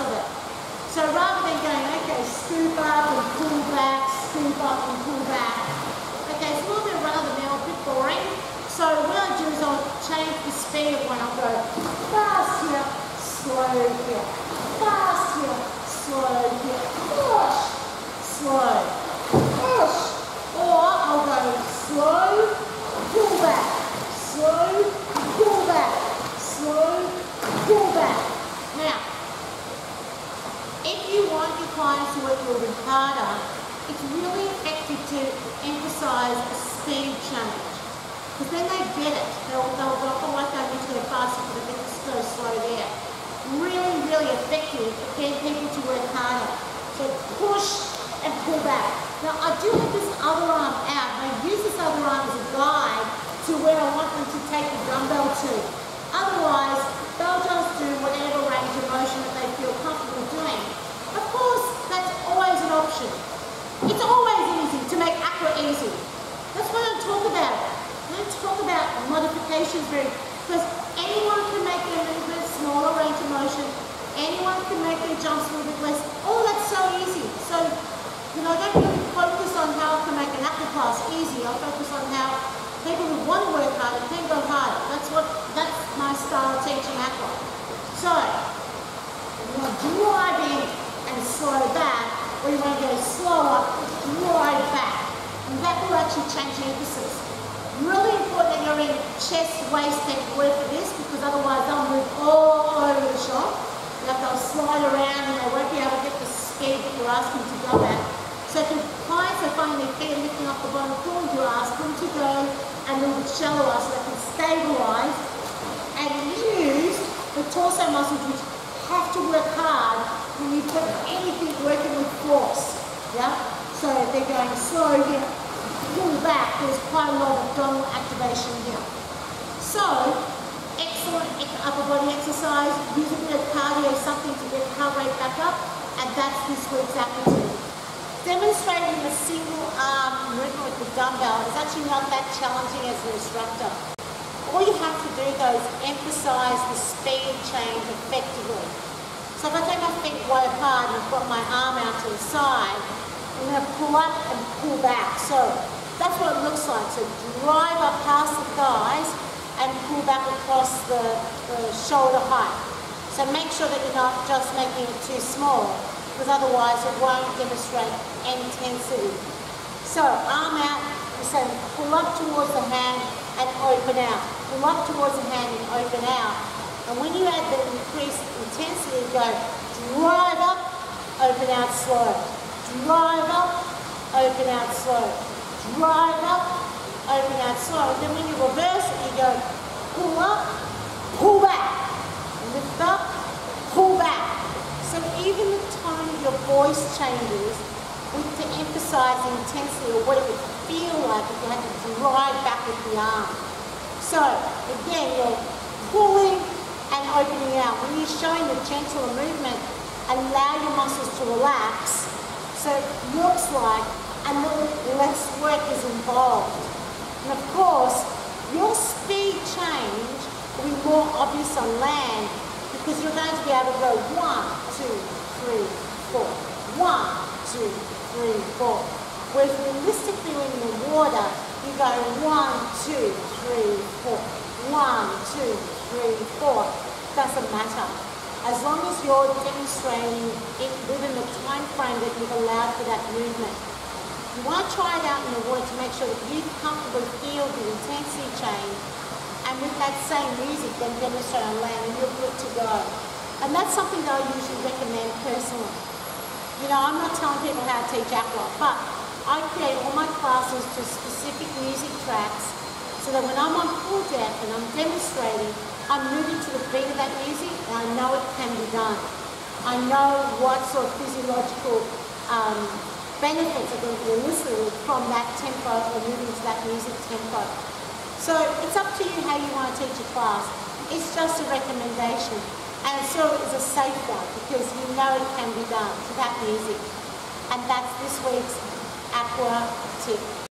of it. So rather than going, okay, scoop up and pull back, scoop up and pull back. Okay, it's a little bit run-of-the-mill, a bit boring. So what I'll do is I'll change the speed of one. I'll go fast here, slow here, fast here, slow here, push, slow, push. Or I'll go slow, pull back, slow, pull back, slow, pull back. Now, if you want your clients to work a little bit harder, it's really effective to emphasize a speed change. Because then they get it. They'll go, oh, I don't need to go faster, but I think it's so slow there. Really, really effective at getting people to work harder. So push and pull back. Now, I do have this other arm out, and I use this other arm as a guide to where I want them to take the dumbbell to. Otherwise, they'll just do whatever range of motion that they feel comfortable doing. Of course, that's always an option. It's always easy to make Aqua easy. That's why I don't talk about it. I don't talk about modifications because anyone can make their movements smaller range of motion. Anyone can make their jumps a little bit less. All that's so easy. So, you know, I don't really focus on how to make an Aqua class easy. I focus on how people who want to work harder can go harder. That's my style of teaching Aqua. So, you want to drive in and slow back, or you want to go slower, drive back. And that will actually change the emphasis. Really important that you're in chest, waist, neck work for this, because otherwise they'll move all over the shop. They'll slide around and they won't be able to get the speed that you're asking to go at. So if your clients are finding their feet lifting off the bottom floor, you ask them to go a little bit shallower so they can stabilize and use the torso muscles, which have to work hard when you put anything working with force. Yeah? So if they're going slow here, pull back, there's quite a lot of abdominal activation here. So, excellent upper body exercise, use a bit of cardio, something to get heart rate back up, and that's this week's activity. Demonstrating a single arm movement with the dumbbell is actually not that challenging as an instructor. All you have to do though is emphasize the speed change effectively. So if I take my feet way apart and I've got my arm out to the side, I'm going to pull up and pull back. So that's what it looks like. So drive up past the thighs and pull back across the shoulder height. So make sure that you're not just making it too small, because otherwise it won't demonstrate intensity. So arm out, you say pull up towards the hand and open out. Pull up towards the hand and open out. And when you add the increased intensity, go drive up, open out slow. Drive up, open out slow. Drive up, open out slow. And then when you reverse it, you go pull up, pull back. Lift up, pull back. So even the tone of your voice changes to emphasize the intensity or what it would feel like if you had to drive back with the arm. So again, you're pulling and opening out. When you're showing the gentler movement, allow your muscles to relax. So it looks like a little less work is involved. And of course, your speed change will be more obvious on land because you're going to be able to go 1, 2, 3, 4. 1, 2, 3, 4. Whereas realistically when in the water, you go 1, 2, 3, 4. 1, 2, 3, 4. Doesn't matter. As long as you're demonstrating it within the time frame that you've allowed for that movement. You want to try it out in the water to make sure that you comfortably feel the intensity change, and with that same music then demonstrate on land and you're good to go. And that's something that I usually recommend personally. You know, I'm not telling people how to teach Aqua, but I create all my classes to specific music tracks so that when I'm on full depth and I'm demonstrating, I'm moving to the beat of that music and I know it can be done. I know what sort of physiological benefits are going to be elicited from that tempo or moving to that music tempo. So it's up to you how you want to teach a class. It's just a recommendation, and it sort of is a safe one because you know it can be done to that music. And that's this week's Aqua tip.